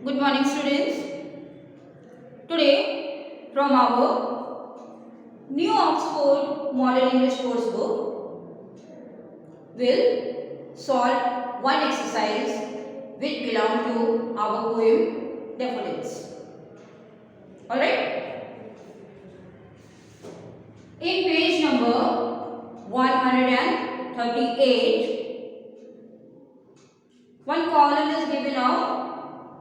Good morning, students. Today, from our new Oxford Modern English course book, we'll solve one exercise which belong to our poem Daffodils. Alright? In page number 138, one column is given of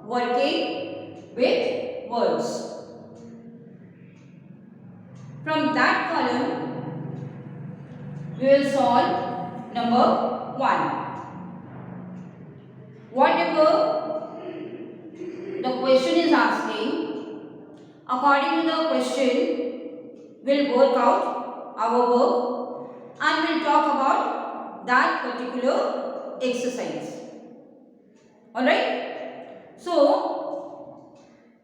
working with words. From that column, we will solve number 1. Whatever the question is asking, according to the question, we'll work out our work and we'll talk about that particular exercise. Alright? So,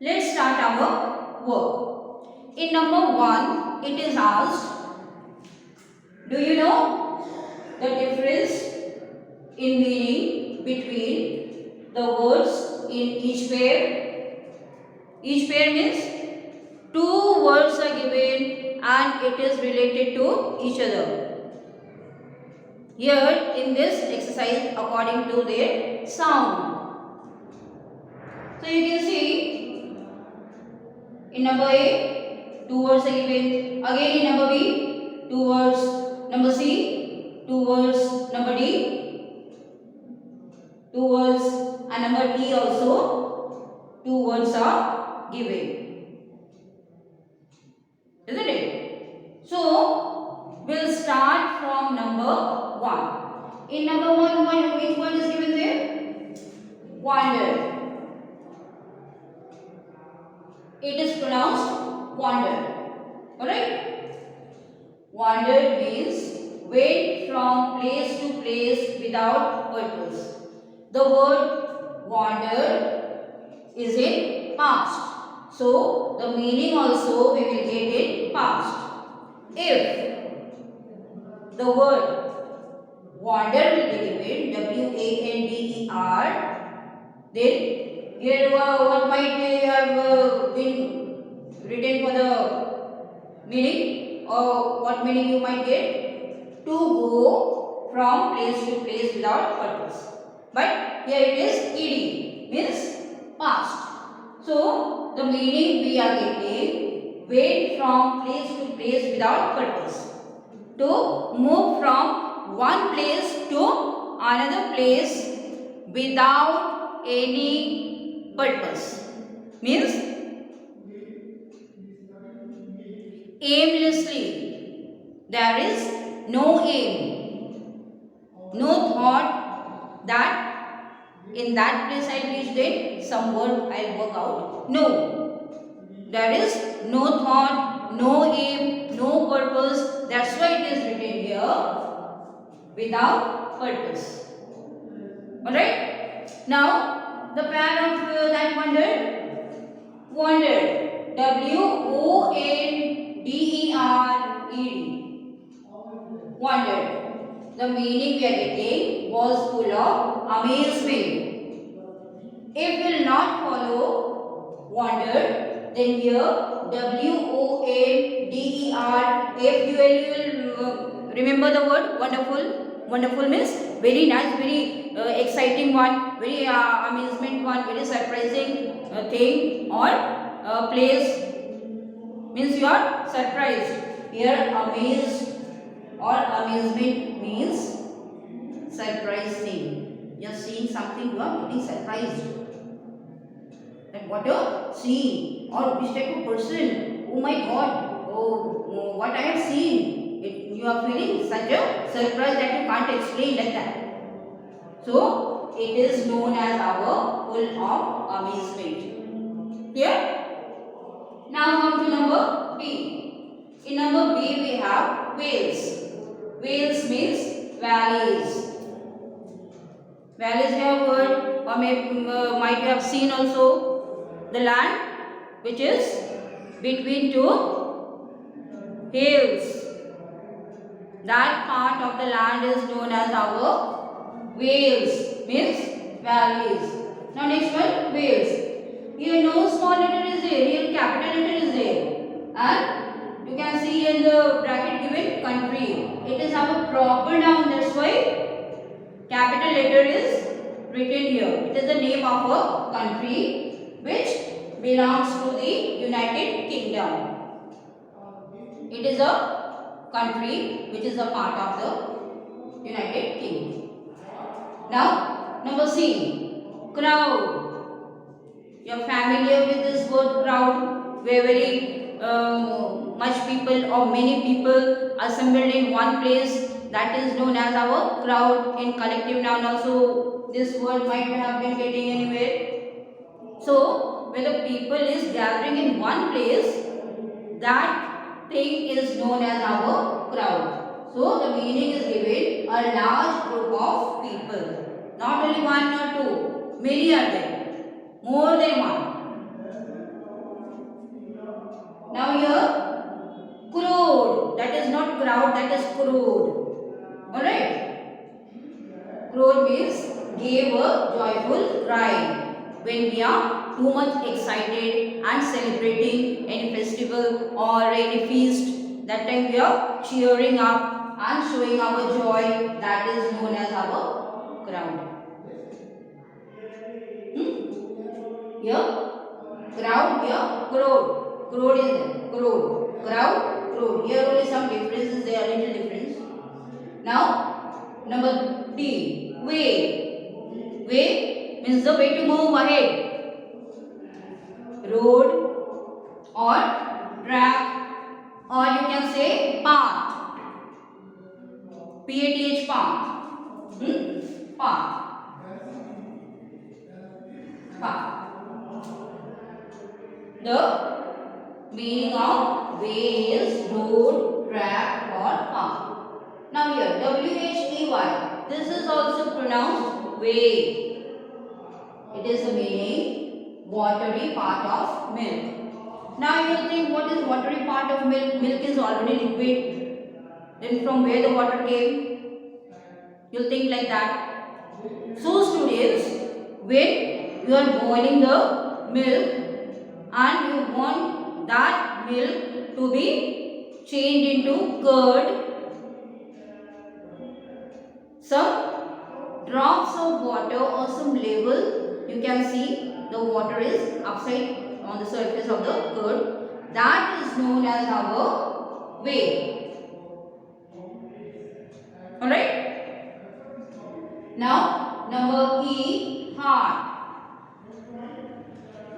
let's start our work. In number 1, it is asked, do you know the difference in meaning between the words in each pair? Each pair means 2 words are given and it is related to each other. Here in this exercise according to their sound. So you can see in number A 2 words are given. Again in number B 2 words. Number C 2 words. Number D 2 words. And number E also 2 words are given. Isn't it? So we'll start from number 1. In number 1, which one is given there? Wander. It is pronounced wander. Alright? Wander means went from place to place without purpose. The word wander is in past. So, the meaning also we will get in past. If the word wander will be given, W-A-N-D-E-R, then here what might have been written for the meaning, or what meaning you might get? To go from place to place without purpose. But here it is ed, means past. So the meaning we are getting, went from place to place without purpose. To move from one place to another place without any purpose, means aimlessly. There is no aim, no thought that in that place I will reach, then some word I will work out. No, there is no thought, no aim, no purpose. That's why it is written here without purpose. Alright? Now the pair of that wandered. W-O-N-D-E-R-E-D. Wandered. The meaning we are getting was full of amazement. If will not follow wandered, then here W-O-N-D-E-R-F-U-L, you will remember the word wonderful. Wonderful means very nice, very exciting one, very amazement one, very surprising thing or place, means you are surprised. Here amazed or amazement means surprising. You are seeing something, you are getting surprised. That what a scene, or which type of person, oh my god, oh what I have seen. You are feeling such a surprise that you can't explain like that. So it is known as our full of amazement. Clear? Now come to number B. In number B we have vales. Vales means valleys. Valleys we have heard or might have seen also. The land which is between 2 hills. That part of the land is known as our vales, means valleys. Now next one, vales. capital letter is there, and you can see in the bracket given country. It is our proper noun. That's why capital letter is written here. It is the name of a country which belongs to the United Kingdom. It is a country which is a part of the United Kingdom. Now, number C, crowd. You are familiar with this word crowd, where very much people or many people assembled in one place. That is known as our crowd. In collective noun also this word might have been getting anywhere. So, when the people is gathering in one place, that thing is known as our crowd. So, the meaning is given a large group of people. Not only one or two, many are there. More than one. Now here, crowed. That is not crowd, that is crowed. Alright? Crowed means gave a joyful cry. When we are too much excited and celebrating any festival or any feast, that time we are cheering up and showing our joy. That is known as our crowd. Here, crowd, here, crowd. Crowd is there. Crowd. Crowd, crowd. Here only some differences, there are little difference. Now, number D, way. Way means the way to move ahead. Road or track, or you can say path. P-A-T-H, path. Path. Path. The meaning of way is road, track or path. Now here, W-H-E-Y. This is also pronounced way. It is the meaning watery part of milk. Now you will think, what is watery part of milk? Milk is already liquid. Then from where the water came? You will think like that. So students, when you are boiling the milk and you want that milk to be changed into curd, some drops of water or some level, you can see the water is upside on the surface of the curd. That is known as our whey. Alright? Now, number E, heart.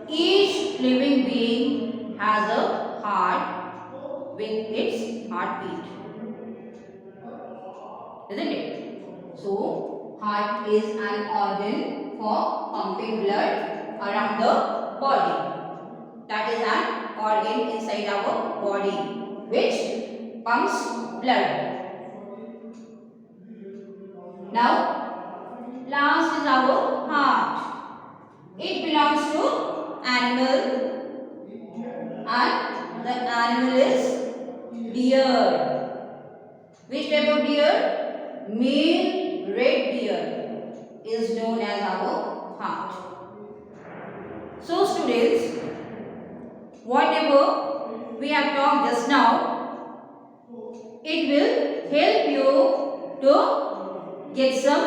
Each living being has a heart with its heartbeat. Isn't it? So, heart is an organ for pumping blood around the body. That is an organ inside our body which pumps blood. Now, last is our heart. It belongs to animal, and the animal is deer. Which type of deer? Male red deer is known as our heart. So students, whatever we have talked just now, it will help you to get some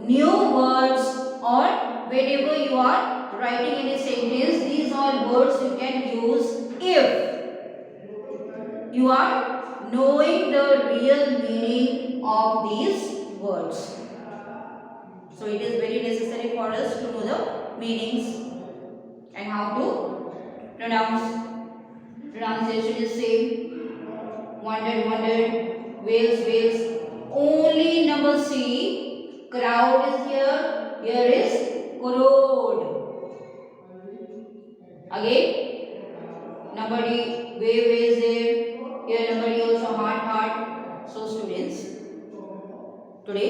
new words, or whenever you are writing any sentence, these are words you can use if you are knowing the real meaning of these words. So it is very necessary for us to know the meanings and how to pronounce. Pronunciation is same. Wondered, whales, whales. Only number C, crowd is here. Here is crowed. Again, number D, wave is there. Here number D also heart. So students, today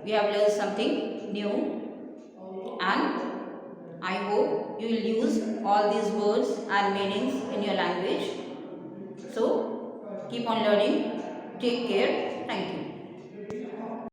we have learned something new, and I hope you will use all these words and meanings in your language. So keep on learning. Take care. Thank you.